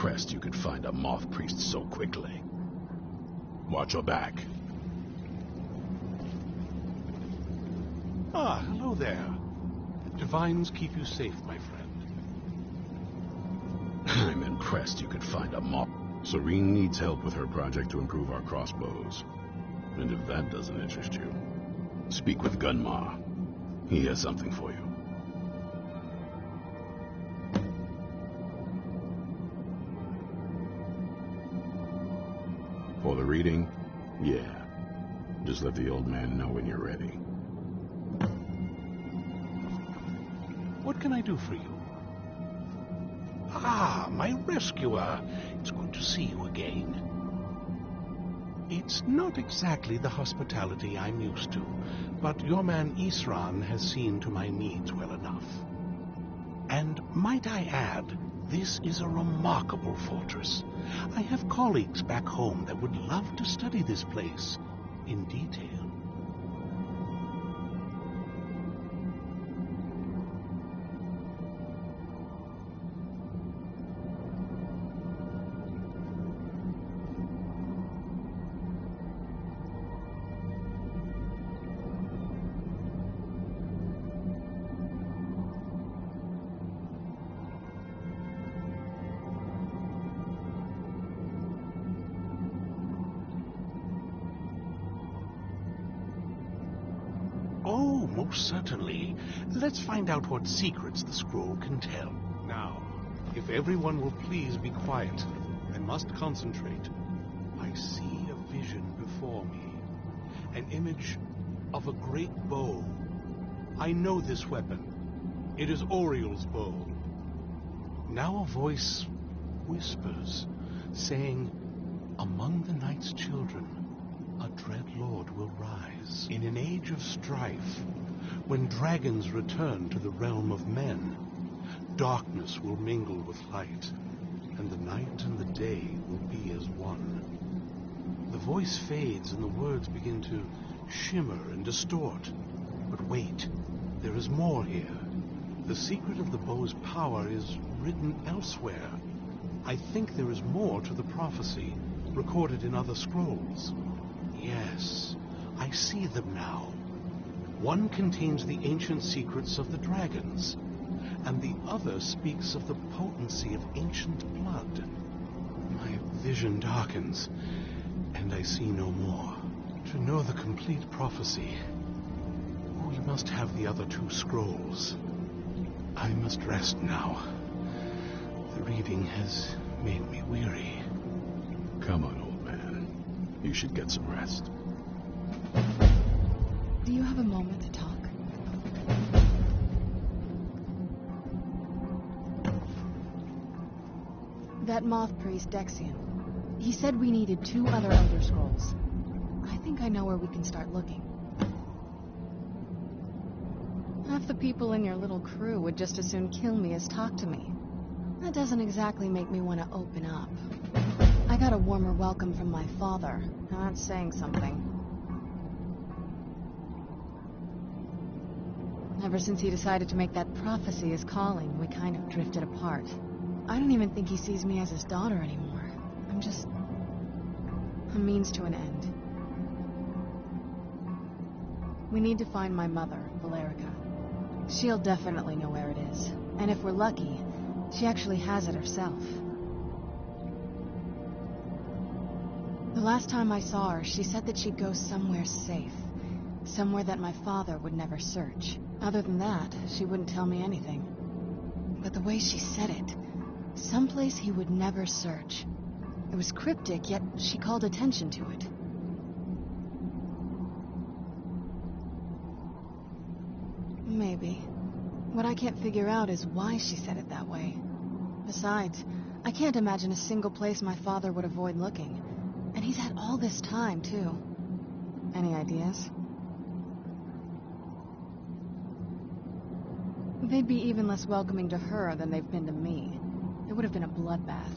impressed you could find a moth priest so quickly. Watch your back. Ah, hello there. Divines keep you safe, my friend. I'm impressed you could find a moth. Serene needs help with her project to improve our crossbows. And if that doesn't interest you, speak with Gunmar. He has something for you. For the reading? Yeah. Just let the old man know when you're ready. What can I do for you? Ah, my rescuer. It's good to see you again. It's not exactly the hospitality I'm used to, but your man Isran has seen to my needs well enough. And might I add, this is a remarkable fortress. I have colleagues back home that would love to study this place in detail. Oh, most certainly. Let's find out what secrets the scroll can tell. Now, if everyone will please be quiet, I must concentrate. I see a vision before me, an image of a great bow. I know this weapon. It is Oriel's bow. Now a voice whispers, saying, "Among the night's children, a dread lord will rise. In an age of strife, when dragons return to the realm of men, darkness will mingle with light, and the night and the day will be as one." The voice fades and the words begin to shimmer and distort. But wait, there is more here. The secret of the bow's power is written elsewhere. I think there is more to the prophecy, recorded in other scrolls. Yes, I see them now. One contains the ancient secrets of the dragons, and the other speaks of the potency of ancient blood. My vision darkens, and I see no more. To know the complete prophecy, we must have the other two scrolls. I must rest now. The reading has made me weary. Come on, old man. You should get some rest. Do you have a moment to talk? That moth priest, Dexian. He said we needed 2 other Elder Scrolls. I think I know where we can start looking. Half the people in your little crew would just as soon kill me as talk to me. That doesn't exactly make me want to open up. I got a warmer welcome from my father. Now that's saying something. Ever since he decided to make that prophecy his calling, we kind of drifted apart. I don't even think he sees me as his daughter anymore. I'm just a means to an end. We need to find my mother, Valerica. She'll definitely know where it is. And if we're lucky, she actually has it herself. The last time I saw her, she said that she'd go somewhere safe. Somewhere that my father would never search. Other than that, she wouldn't tell me anything. But the way she said it, someplace he would never search. It was cryptic, yet she called attention to it. Maybe. What I can't figure out is why she said it that way. Besides, I can't imagine a single place my father would avoid looking. And he's had all this time, too. Any ideas? They'd be even less welcoming to her than they've been to me. It would have been a bloodbath.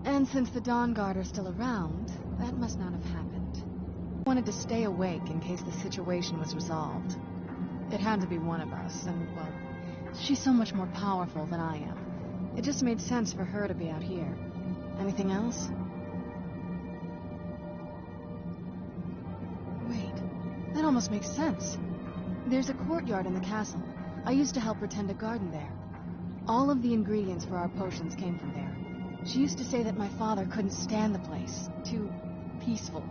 And since the Dawn Guard are still around, that must not have happened. I wanted to stay awake in case the situation was resolved. It had to be one of us, and, well, she's so much more powerful than I am. It just made sense for her to be out here. Anything else? Wait, that almost makes sense. There's a courtyard in the castle. I used to help her tend a garden there. All of the ingredients for our potions came from there. She used to say that my father couldn't stand the place. Too peaceful.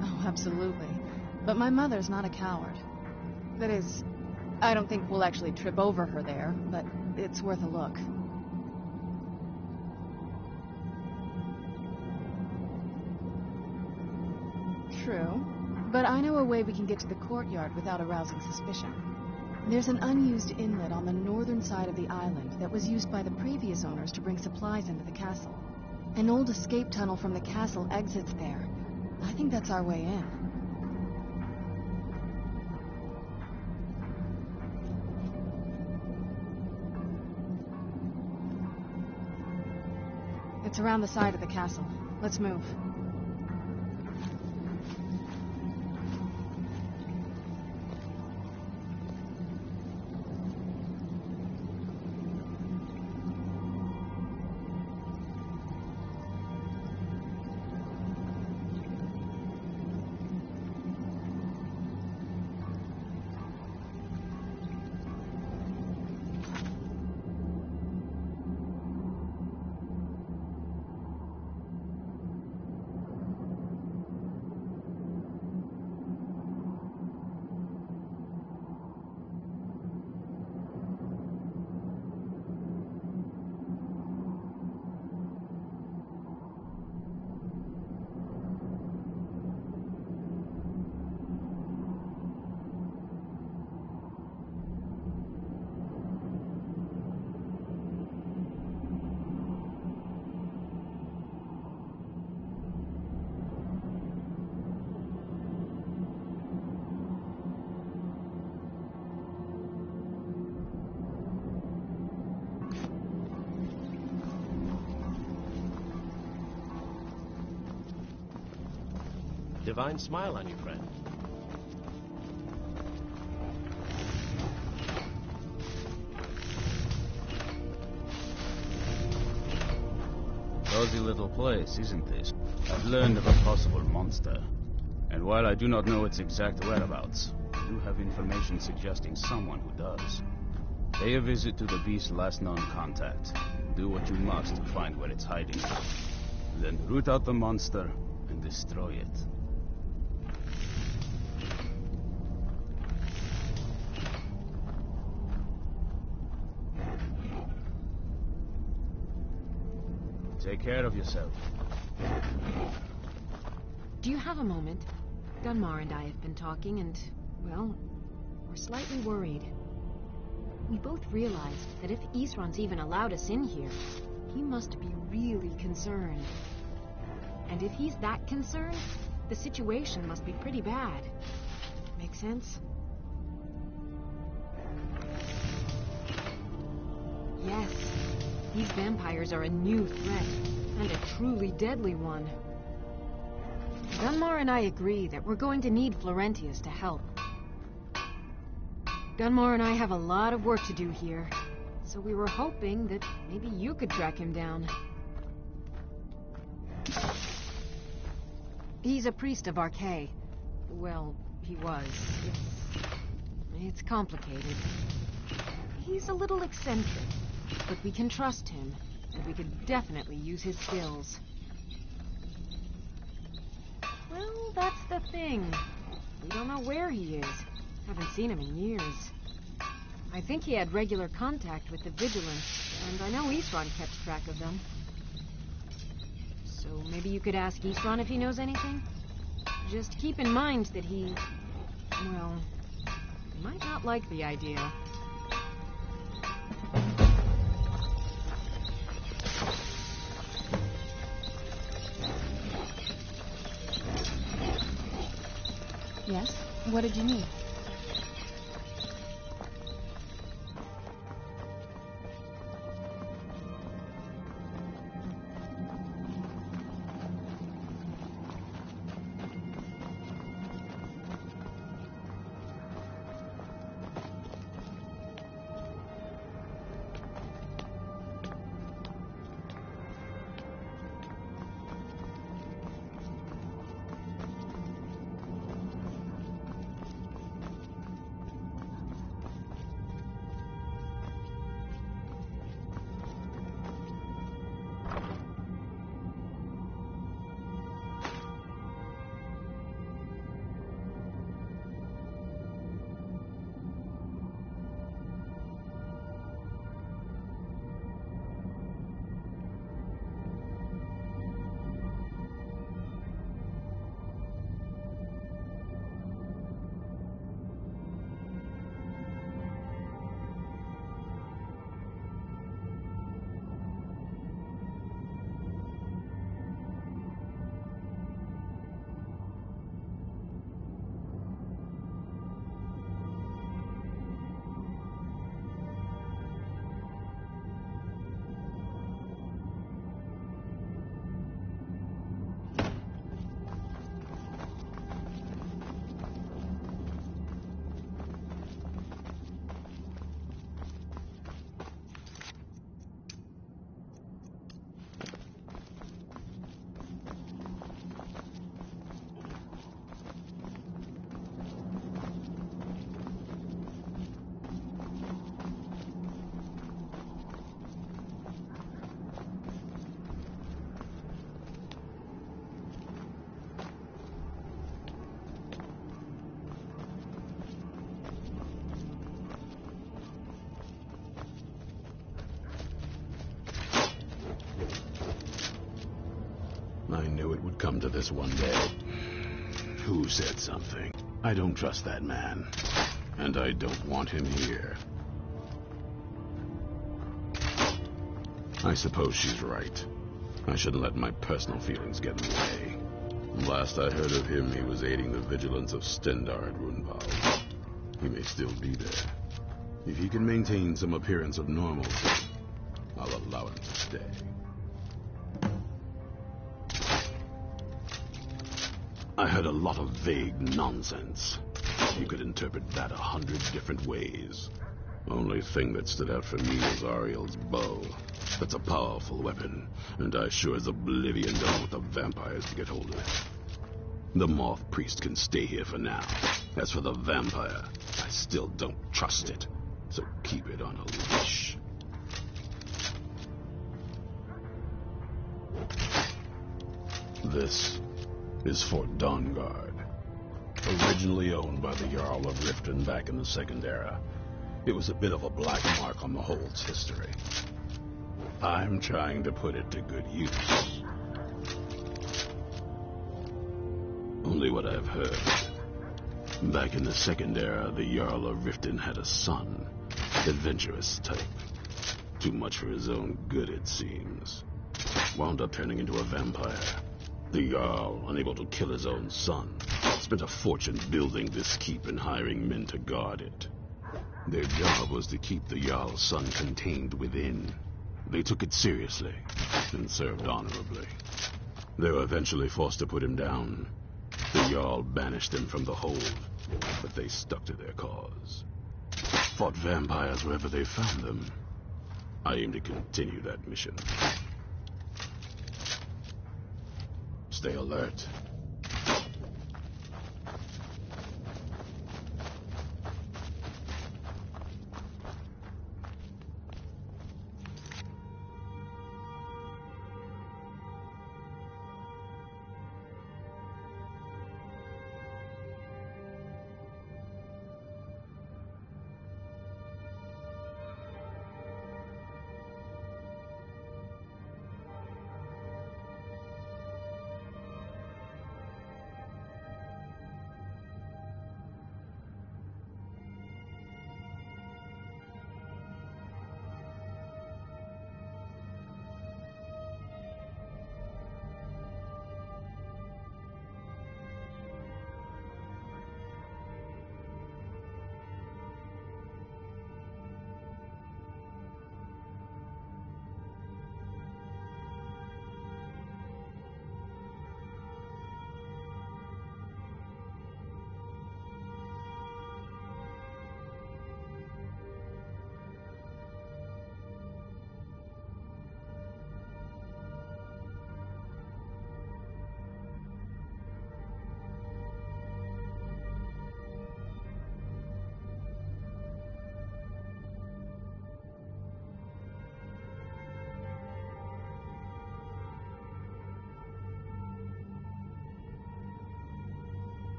Oh, absolutely. But my mother's not a coward. That is, I don't think we'll actually trip over her there, but it's worth a look. True, but I know a way we can get to the courtyard without arousing suspicion. There's an unused inlet on the northern side of the island that was used by the previous owners to bring supplies into the castle. An old escape tunnel from the castle exits there. I think that's our way in. It's around the side of the castle. Let's move. Divine smile on you, friend. Cozy little place, isn't it? I've learned of a possible monster. And while I do not know its exact whereabouts, I do have information suggesting someone who does. Pay a visit to the beast's last known contact. Do what you must to find where it's hiding. Then root out the monster and destroy it. Take care of yourself. Do you have a moment? Gunmar and I have been talking and, well, we're slightly worried. We both realized that if Isran's even allowed us in here, he must be really concerned. And if he's that concerned, the situation must be pretty bad. Make sense? Yes. These vampires are a new threat, and a truly deadly one. Gunmar and I agree that we're going to need Florentius to help. Gunmar and I have a lot of work to do here, so we were hoping that maybe you could track him down. He's a priest of Archay. Well, he was. It's complicated. He's a little eccentric. But we can trust him, and we could definitely use his skills. Well, that's the thing. We don't know where he is. Haven't seen him in years. I think he had regular contact with the Vigilance, and I know Isran kept track of them. So maybe you could ask Isran if he knows anything? Just keep in mind that he... well, might not like the idea. Yes? What did you need? I knew it would come to this one day. Who said something? I don't trust that man. And I don't want him here. I suppose she's right. I shouldn't let my personal feelings get in the way. Last I heard of him, he was aiding the vigilance of Stendarr at Runval. He may still be there. If he can maintain some appearance of normalcy, I'll allow him to stay. I heard a lot of vague nonsense. You could interpret that 100 different ways. Only thing that stood out for me was Ariel's bow. That's a powerful weapon, and I sure as oblivion don't want the vampires to get hold of it. The Moth Priest can stay here for now. As for the vampire, I still don't trust it, so keep it on a leash. This is Fort Dawnguard. Originally owned by the Jarl of Riften back in the Second Era, it was a bit of a black mark on the Hold's history. I'm trying to put it to good use. Only what I've heard. Back in the Second Era, the Jarl of Riften had a son. Adventurous type. Too much for his own good, it seems. Wound up turning into a vampire. The Jarl, unable to kill his own son, spent a fortune building this keep and hiring men to guard it. Their job was to keep the Jarl's son contained within. They took it seriously and served honorably. They were eventually forced to put him down. The Jarl banished them from the hold, but they stuck to their cause. Fought vampires wherever they found them. I aim to continue that mission. Stay alert.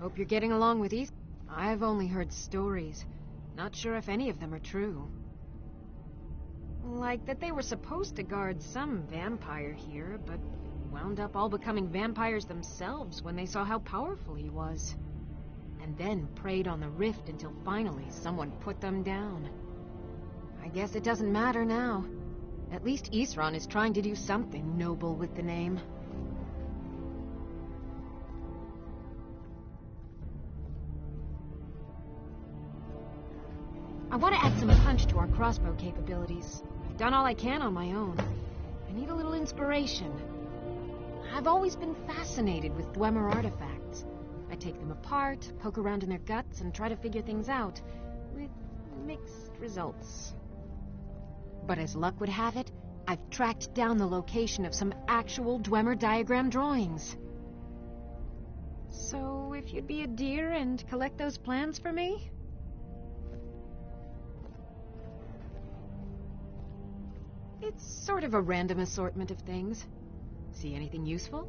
Hope you're getting along with East. I've only heard stories. Not sure if any of them are true. Like that they were supposed to guard some vampire here, but wound up all becoming vampires themselves when they saw how powerful he was. And then preyed on the rift until finally someone put them down. I guess it doesn't matter now. At least Isran is trying to do something noble with the name. I want to add some punch to our crossbow capabilities. I've done all I can on my own. I need a little inspiration. I've always been fascinated with Dwemer artifacts. I take them apart, poke around in their guts, and try to figure things out, with mixed results. But as luck would have it, I've tracked down the location of some actual Dwemer diagram drawings. So, if you'd be a dear and collect those plans for me? It's sort of a random assortment of things. See anything useful?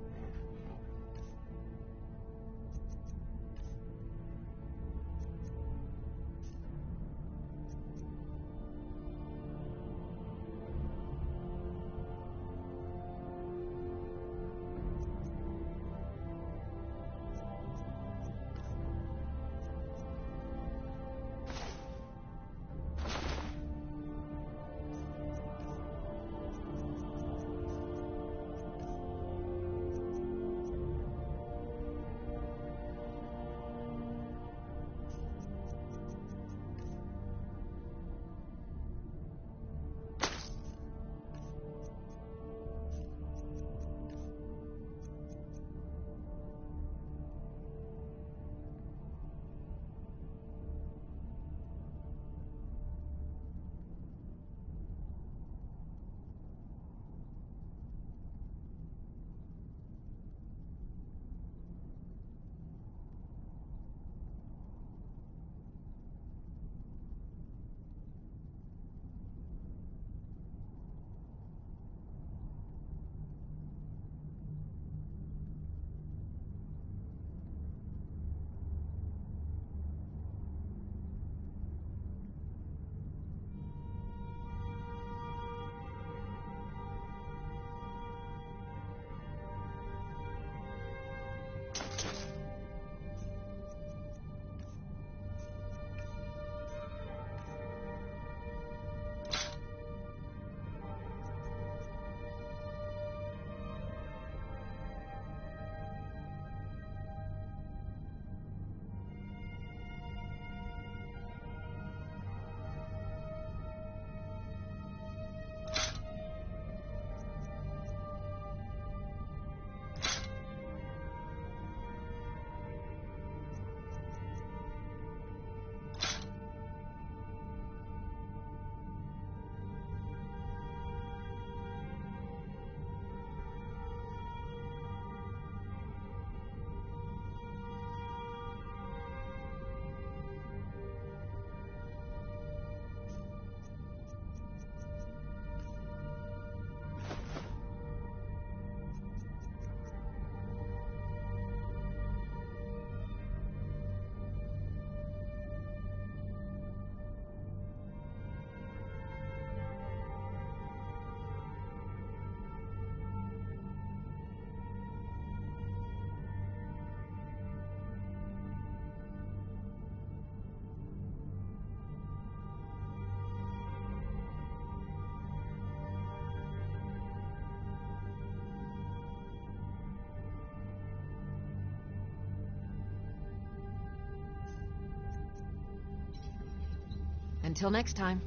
Until next time.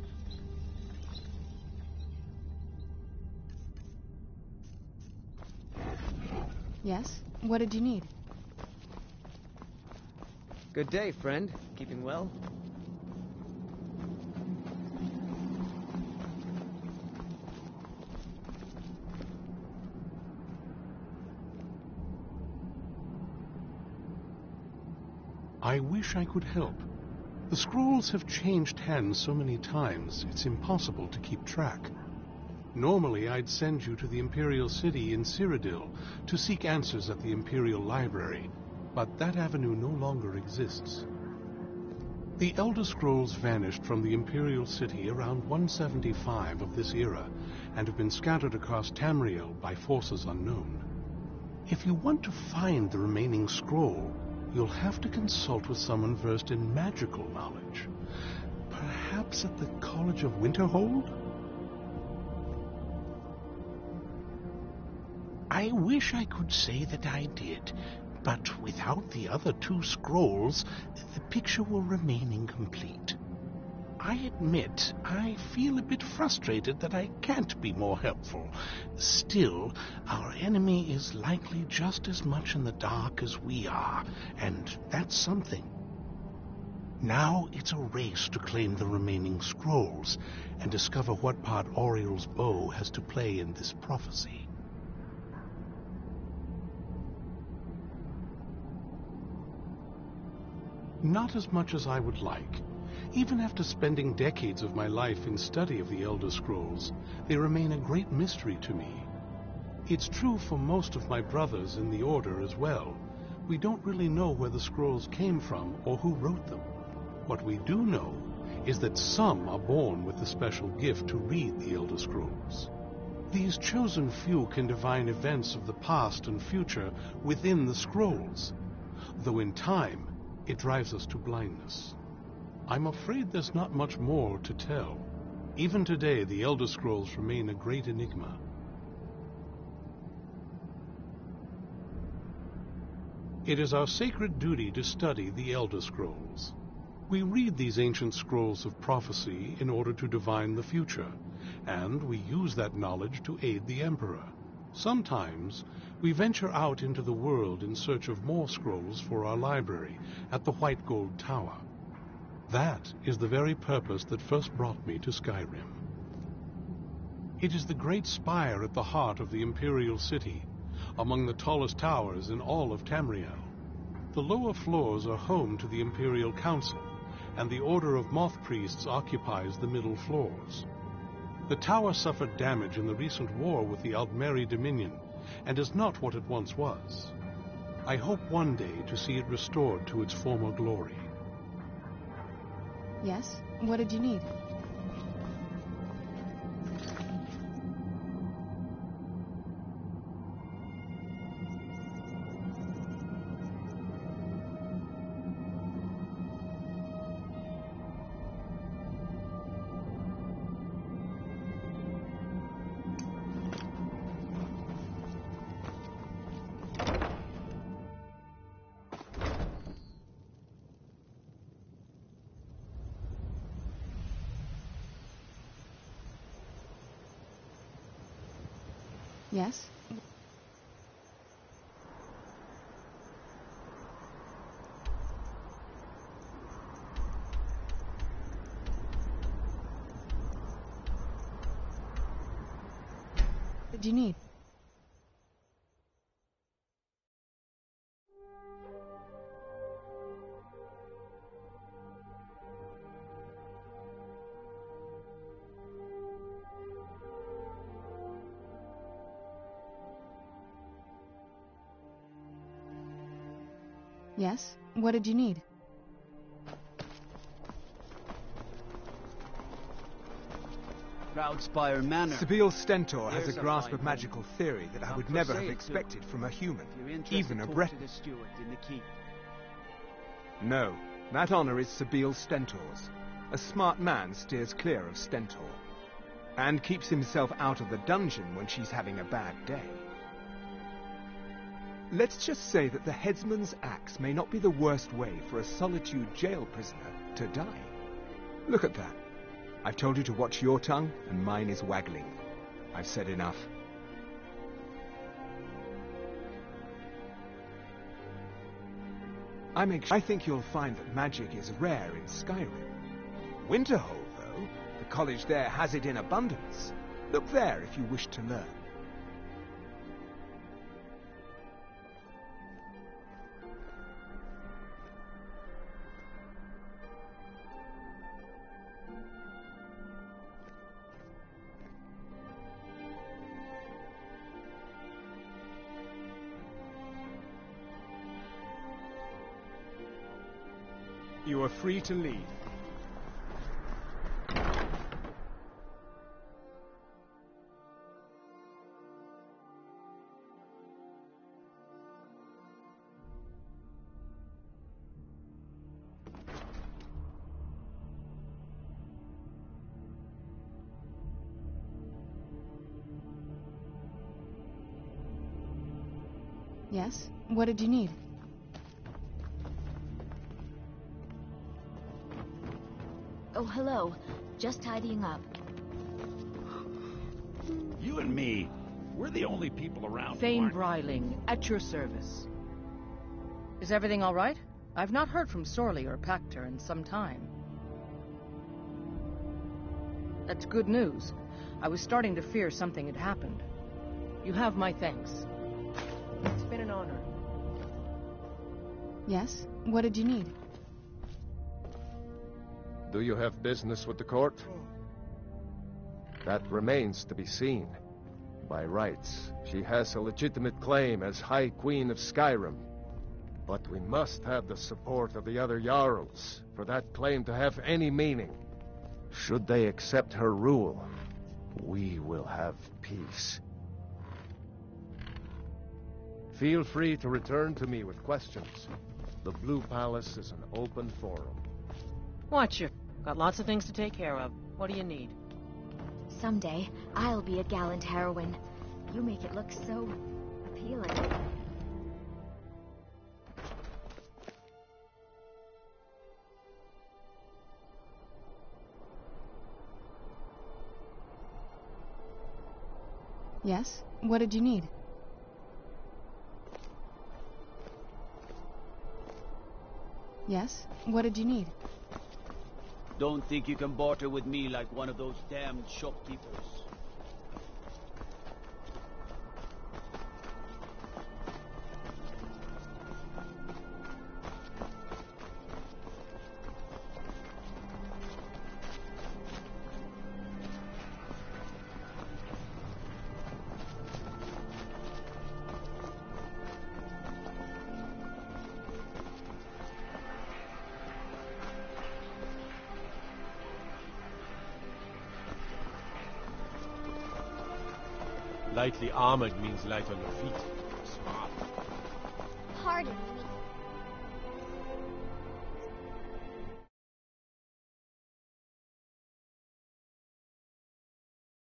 Yes? What did you need? Good day, friend. Keeping well? I wish I could help. The scrolls have changed hands so many times, it's impossible to keep track. Normally, I'd send you to the Imperial City in Cyrodiil to seek answers at the Imperial Library. but that avenue no longer exists. The Elder Scrolls vanished from the Imperial City around 175 of this era, and have been scattered across Tamriel by forces unknown. If you want to find the remaining scroll, you'll have to consult with someone versed in magical knowledge. Perhaps at the College of Winterhold? I wish I could say that I did, but without the other 2 scrolls, the picture will remain incomplete. I admit I feel a bit frustrated that I can't be more helpful. Still, our enemy is likely just as much in the dark as we are, and that's something. Now it's a race to claim the remaining scrolls and discover what part Oriel's bow has to play in this prophecy. Not as much as I would like. Even after spending decades of my life in study of the Elder Scrolls, they remain a great mystery to me. It's true for most of my brothers in the Order as well. We don't really know where the scrolls came from or who wrote them. What we do know is that some are born with the special gift to read the Elder Scrolls. These chosen few can divine events of the past and future within the scrolls, though in time it drives us to blindness. I'm afraid there's not much more to tell. Even today, the Elder Scrolls remain a great enigma. It is our sacred duty to study the Elder Scrolls. We read these ancient scrolls of prophecy in order to divine the future, and we use that knowledge to aid the Emperor. Sometimes we venture out into the world in search of more scrolls for our library at the White Gold Tower. That is the very purpose that first brought me to Skyrim. It is the great spire at the heart of the Imperial City, among the tallest towers in all of Tamriel. The lower floors are home to the Imperial Council, and the Order of Moth Priests occupies the middle floors. The tower suffered damage in the recent war with the Aldmeri Dominion, and is not what it once was. I hope one day to see it restored to its former glory. Yes? What did you need? Yes? What did you need? Yes? What did you need? Proudspire Manor. Sabine Stentor has Here's a a grasp fine of magical theory that I Come would for never have sale, expected from a human, If you're interested, even a talk Breton. to the steward in the keep. No, that honor is Sabine Stentor's. A smart man steers clear of Stentor, and keeps himself out of the dungeon when she's having a bad day. Let's just say that the headsman's axe may not be the worst way for a Solitude jail prisoner to die. Look at that. I've told you to watch your tongue, and mine is waggling. I've said enough. I think you'll find that magic is rare in Skyrim. Winterhold, though, the college there has it in abundance. Look there if you wish to learn. You are free to leave. Yes? What did you need? Oh, hello. Just tidying up. You and me, we're the only people around who Thane aren't- Bryling, at your service. Is everything all right? I've not heard from Sorley or Pactor in some time. That's good news. I was starting to fear something had happened. You have my thanks. It's been an honor. Yes? What did you need? Do you have business with the court? That remains to be seen. By rights, she has a legitimate claim as High Queen of Skyrim. But we must have the support of the other Jarls for that claim to have any meaning. Should they accept her rule, we will have peace. Feel free to return to me with questions. The Blue Palace is an open forum. Watch you. Got lots of things to take care of. What do you need? Someday, I'll be a gallant heroine. You make it look so appealing. Yes? What did you need? Yes? What did you need? Don't think you can barter with me like one of those damned shopkeepers. Lightly armored means light on your feet. Smart. Pardon me.